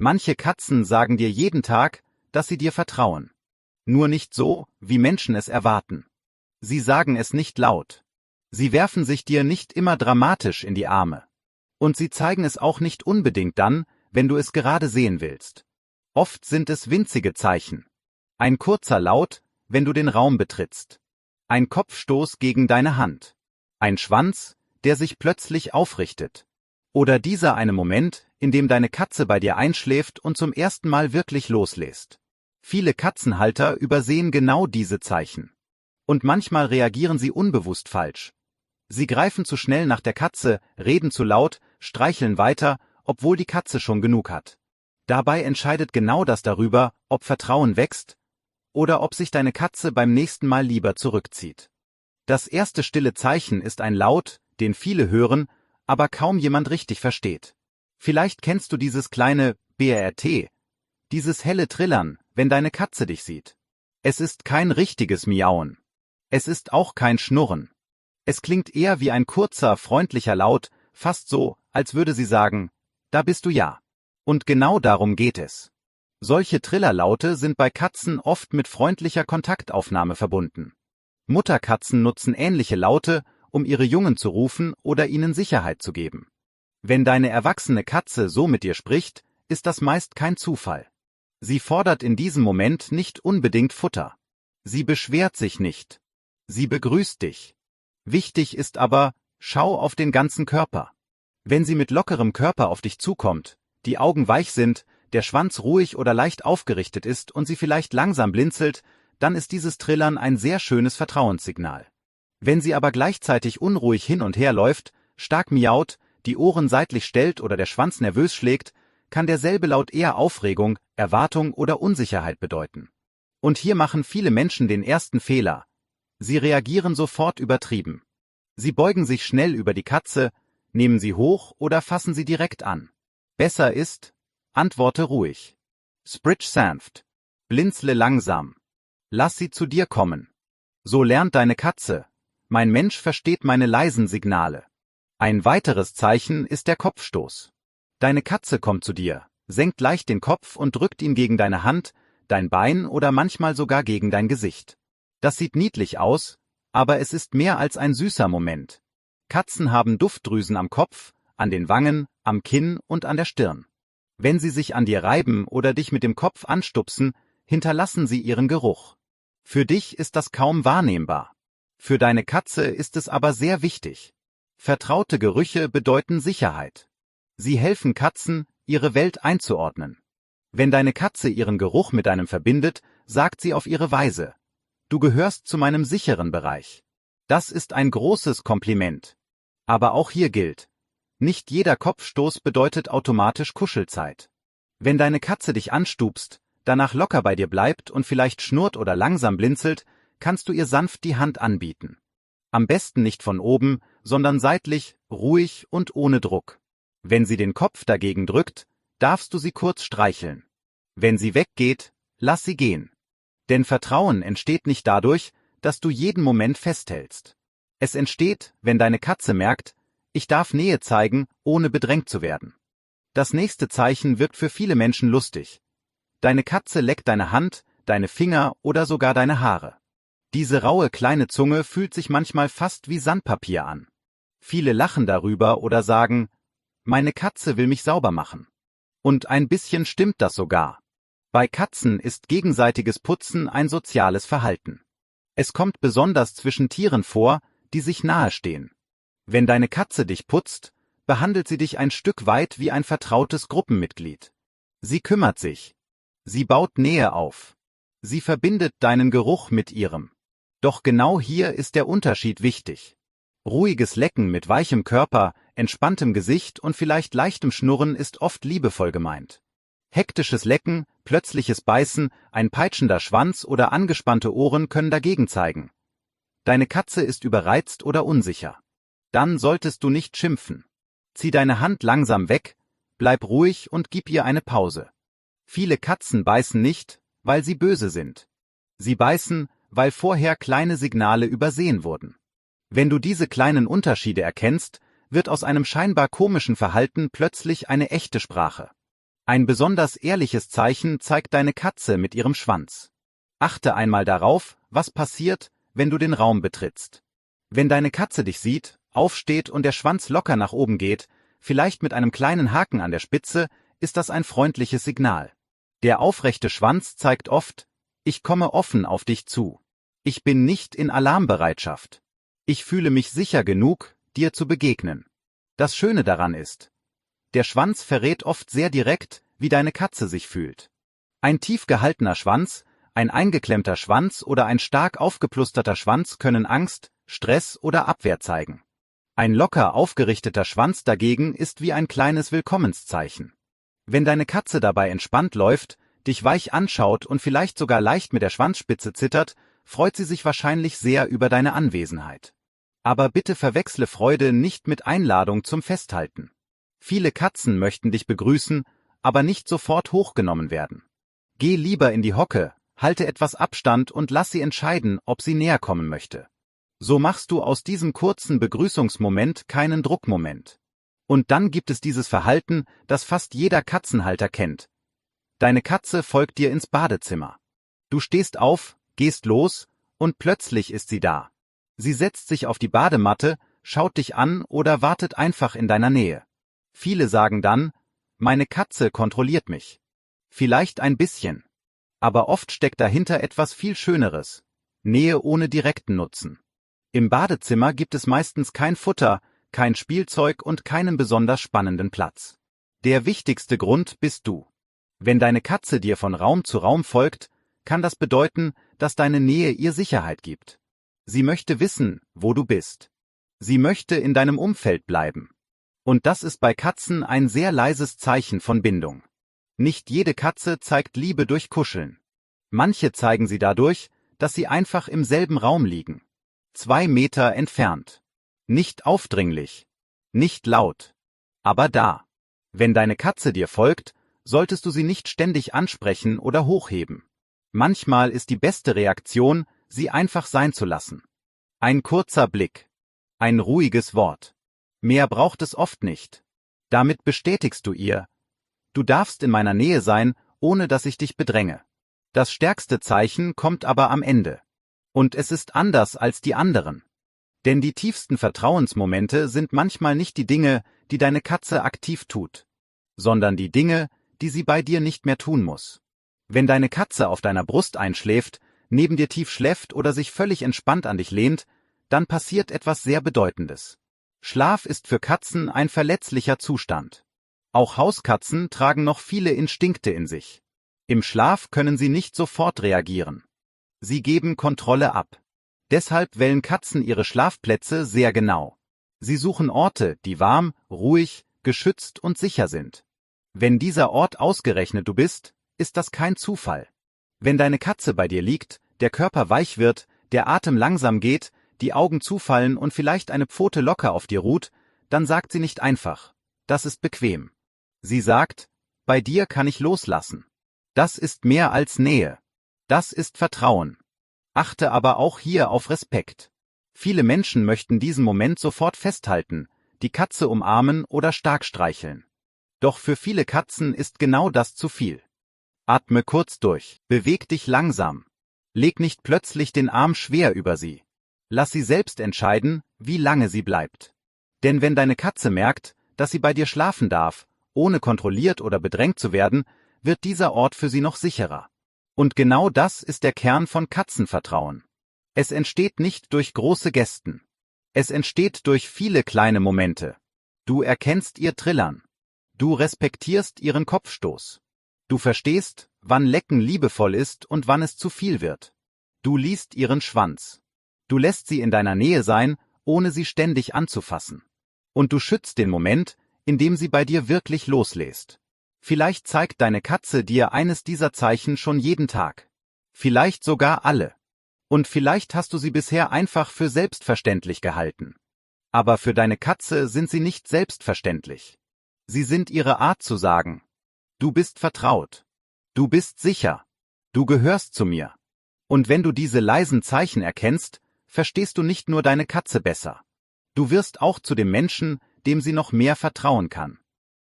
Manche Katzen sagen dir jeden Tag, dass sie dir vertrauen. Nur nicht so, wie Menschen es erwarten. Sie sagen es nicht laut. Sie werfen sich dir nicht immer dramatisch in die Arme. Und sie zeigen es auch nicht unbedingt dann, wenn du es gerade sehen willst. Oft sind es winzige Zeichen. Ein kurzer Laut, wenn du den Raum betrittst. Ein Kopfstoß gegen deine Hand. Ein Schwanz, der sich plötzlich aufrichtet. Oder dieser eine Moment, in dem deine Katze bei dir einschläft und zum ersten Mal wirklich loslässt. Viele Katzenhalter übersehen genau diese Zeichen. Und manchmal reagieren sie unbewusst falsch. Sie greifen zu schnell nach der Katze, reden zu laut, streicheln weiter, obwohl die Katze schon genug hat. Dabei entscheidet genau das darüber, ob Vertrauen wächst oder ob sich deine Katze beim nächsten Mal lieber zurückzieht. Das erste stille Zeichen ist ein Laut, den viele hören, aber kaum jemand richtig versteht. Vielleicht kennst du dieses kleine BRT, dieses helle Trillern, wenn deine Katze dich sieht. Es ist kein richtiges Miauen. Es ist auch kein Schnurren. Es klingt eher wie ein kurzer, freundlicher Laut, fast so, als würde sie sagen, da bist du ja. Und genau darum geht es. Solche Trillerlaute sind bei Katzen oft mit freundlicher Kontaktaufnahme verbunden. Mutterkatzen nutzen ähnliche Laute, um ihre Jungen zu rufen oder ihnen Sicherheit zu geben. Wenn deine erwachsene Katze so mit dir spricht, ist das meist kein Zufall. Sie fordert in diesem Moment nicht unbedingt Futter. Sie beschwert sich nicht. Sie begrüßt dich. Wichtig ist aber, schau auf den ganzen Körper. Wenn sie mit lockerem Körper auf dich zukommt, die Augen weich sind, der Schwanz ruhig oder leicht aufgerichtet ist und sie vielleicht langsam blinzelt, dann ist dieses Trillern ein sehr schönes Vertrauenssignal. Wenn sie aber gleichzeitig unruhig hin und her läuft, stark miaut, die Ohren seitlich stellt oder der Schwanz nervös schlägt, kann derselbe Laut eher Aufregung, Erwartung oder Unsicherheit bedeuten. Und hier machen viele Menschen den ersten Fehler. Sie reagieren sofort übertrieben. Sie beugen sich schnell über die Katze, nehmen sie hoch oder fassen sie direkt an. Besser ist, antworte ruhig. Sprich sanft. Blinzle langsam. Lass sie zu dir kommen. So lernt deine Katze. Mein Mensch versteht meine leisen Signale. Ein weiteres Zeichen ist der Kopfstoß. Deine Katze kommt zu dir, senkt leicht den Kopf und drückt ihn gegen deine Hand, dein Bein oder manchmal sogar gegen dein Gesicht. Das sieht niedlich aus, aber es ist mehr als ein süßer Moment. Katzen haben Duftdrüsen am Kopf, an den Wangen, am Kinn und an der Stirn. Wenn sie sich an dir reiben oder dich mit dem Kopf anstupsen, hinterlassen sie ihren Geruch. Für dich ist das kaum wahrnehmbar. Für deine Katze ist es aber sehr wichtig. Vertraute Gerüche bedeuten Sicherheit. Sie helfen Katzen, ihre Welt einzuordnen. Wenn deine Katze ihren Geruch mit deinem verbindet, sagt sie auf ihre Weise: Du gehörst zu meinem sicheren Bereich. Das ist ein großes Kompliment. Aber auch hier gilt: Nicht jeder Kopfstoß bedeutet automatisch Kuschelzeit. Wenn deine Katze dich anstupst, danach locker bei dir bleibt und vielleicht schnurrt oder langsam blinzelt, kannst du ihr sanft die Hand anbieten. Am besten nicht von oben, sondern seitlich, ruhig und ohne Druck. Wenn sie den Kopf dagegen drückt, darfst du sie kurz streicheln. Wenn sie weggeht, lass sie gehen. Denn Vertrauen entsteht nicht dadurch, dass du jeden Moment festhältst. Es entsteht, wenn deine Katze merkt, ich darf Nähe zeigen, ohne bedrängt zu werden. Das nächste Zeichen wirkt für viele Menschen lustig. Deine Katze leckt deine Hand, deine Finger oder sogar deine Haare. Diese raue kleine Zunge fühlt sich manchmal fast wie Sandpapier an. Viele lachen darüber oder sagen, meine Katze will mich sauber machen. Und ein bisschen stimmt das sogar. Bei Katzen ist gegenseitiges Putzen ein soziales Verhalten. Es kommt besonders zwischen Tieren vor, die sich nahestehen. Wenn deine Katze dich putzt, behandelt sie dich ein Stück weit wie ein vertrautes Gruppenmitglied. Sie kümmert sich. Sie baut Nähe auf. Sie verbindet deinen Geruch mit ihrem. Doch genau hier ist der Unterschied wichtig. Ruhiges Lecken mit weichem Körper, entspanntem Gesicht und vielleicht leichtem Schnurren ist oft liebevoll gemeint. Hektisches Lecken, plötzliches Beißen, ein peitschender Schwanz oder angespannte Ohren können dagegen zeigen: Deine Katze ist überreizt oder unsicher. Dann solltest du nicht schimpfen. Zieh deine Hand langsam weg, bleib ruhig und gib ihr eine Pause. Viele Katzen beißen nicht, weil sie böse sind. Sie beißen, weil vorher kleine Signale übersehen wurden. Wenn du diese kleinen Unterschiede erkennst, wird aus einem scheinbar komischen Verhalten plötzlich eine echte Sprache. Ein besonders ehrliches Zeichen zeigt deine Katze mit ihrem Schwanz. Achte einmal darauf, was passiert, wenn du den Raum betrittst. Wenn deine Katze dich sieht, aufsteht und der Schwanz locker nach oben geht, vielleicht mit einem kleinen Haken an der Spitze, ist das ein freundliches Signal. Der aufrechte Schwanz zeigt oft: Ich komme offen auf dich zu. Ich bin nicht in Alarmbereitschaft. Ich fühle mich sicher genug, dir zu begegnen. Das Schöne daran ist: Der Schwanz verrät oft sehr direkt, wie deine Katze sich fühlt. Ein tief gehaltener Schwanz, ein eingeklemmter Schwanz oder ein stark aufgeplusterter Schwanz können Angst, Stress oder Abwehr zeigen. Ein locker aufgerichteter Schwanz dagegen ist wie ein kleines Willkommenszeichen. Wenn deine Katze dabei entspannt läuft, dich weich anschaut und vielleicht sogar leicht mit der Schwanzspitze zittert, freut sie sich wahrscheinlich sehr über deine Anwesenheit. Aber bitte verwechsle Freude nicht mit Einladung zum Festhalten. Viele Katzen möchten dich begrüßen, aber nicht sofort hochgenommen werden. Geh lieber in die Hocke, halte etwas Abstand und lass sie entscheiden, ob sie näher kommen möchte. So machst du aus diesem kurzen Begrüßungsmoment keinen Druckmoment. Und dann gibt es dieses Verhalten, das fast jeder Katzenhalter kennt. Deine Katze folgt dir ins Badezimmer. Du stehst auf, gehst los, und plötzlich ist sie da. Sie setzt sich auf die Badematte, schaut dich an oder wartet einfach in deiner Nähe. Viele sagen dann: Meine Katze kontrolliert mich. Vielleicht ein bisschen. Aber oft steckt dahinter etwas viel Schöneres: Nähe ohne direkten Nutzen. Im Badezimmer gibt es meistens kein Futter, kein Spielzeug und keinen besonders spannenden Platz. Der wichtigste Grund bist du. Wenn deine Katze dir von Raum zu Raum folgt, kann das bedeuten, dass deine Nähe ihr Sicherheit gibt. Sie möchte wissen, wo du bist. Sie möchte in deinem Umfeld bleiben. Und das ist bei Katzen ein sehr leises Zeichen von Bindung. Nicht jede Katze zeigt Liebe durch Kuscheln. Manche zeigen sie dadurch, dass sie einfach im selben Raum liegen. 2 Meter entfernt. Nicht aufdringlich, nicht laut, aber da. Wenn deine Katze dir folgt, solltest du sie nicht ständig ansprechen oder hochheben. Manchmal ist die beste Reaktion, sie einfach sein zu lassen. Ein kurzer Blick, ein ruhiges Wort. Mehr braucht es oft nicht. Damit bestätigst du ihr: Du darfst in meiner Nähe sein, ohne dass ich dich bedränge. Das stärkste Zeichen kommt aber am Ende. Und es ist anders als die anderen. Denn die tiefsten Vertrauensmomente sind manchmal nicht die Dinge, die deine Katze aktiv tut, sondern die Dinge, die sie bei dir nicht mehr tun muss. Wenn deine Katze auf deiner Brust einschläft, neben dir tief schläft oder sich völlig entspannt an dich lehnt, dann passiert etwas sehr Bedeutendes. Schlaf ist für Katzen ein verletzlicher Zustand. Auch Hauskatzen tragen noch viele Instinkte in sich. Im Schlaf können sie nicht sofort reagieren. Sie geben Kontrolle ab. Deshalb wählen Katzen ihre Schlafplätze sehr genau. Sie suchen Orte, die warm, ruhig, geschützt und sicher sind. Wenn dieser Ort ausgerechnet du bist, ist das kein Zufall. Wenn deine Katze bei dir liegt, der Körper weich wird, der Atem langsam geht, die Augen zufallen und vielleicht eine Pfote locker auf dir ruht, dann sagt sie nicht einfach: Das ist bequem. Sie sagt: Bei dir kann ich loslassen. Das ist mehr als Nähe. Das ist Vertrauen. Achte aber auch hier auf Respekt. Viele Menschen möchten diesen Moment sofort festhalten, die Katze umarmen oder stark streicheln. Doch für viele Katzen ist genau das zu viel. Atme kurz durch, beweg dich langsam. Leg nicht plötzlich den Arm schwer über sie. Lass sie selbst entscheiden, wie lange sie bleibt. Denn wenn deine Katze merkt, dass sie bei dir schlafen darf, ohne kontrolliert oder bedrängt zu werden, wird dieser Ort für sie noch sicherer. Und genau das ist der Kern von Katzenvertrauen. Es entsteht nicht durch große Gesten. Es entsteht durch viele kleine Momente. Du erkennst ihr Trillern. Du respektierst ihren Kopfstoß. Du verstehst, wann Lecken liebevoll ist und wann es zu viel wird. Du liest ihren Schwanz. Du lässt sie in deiner Nähe sein, ohne sie ständig anzufassen. Und du schützt den Moment, in dem sie bei dir wirklich loslässt. Vielleicht zeigt deine Katze dir eines dieser Zeichen schon jeden Tag. Vielleicht sogar alle. Und vielleicht hast du sie bisher einfach für selbstverständlich gehalten. Aber für deine Katze sind sie nicht selbstverständlich. Sie sind ihre Art zu sagen: Du bist vertraut. Du bist sicher. Du gehörst zu mir. Und wenn du diese leisen Zeichen erkennst, verstehst du nicht nur deine Katze besser. Du wirst auch zu dem Menschen, dem sie noch mehr vertrauen kann.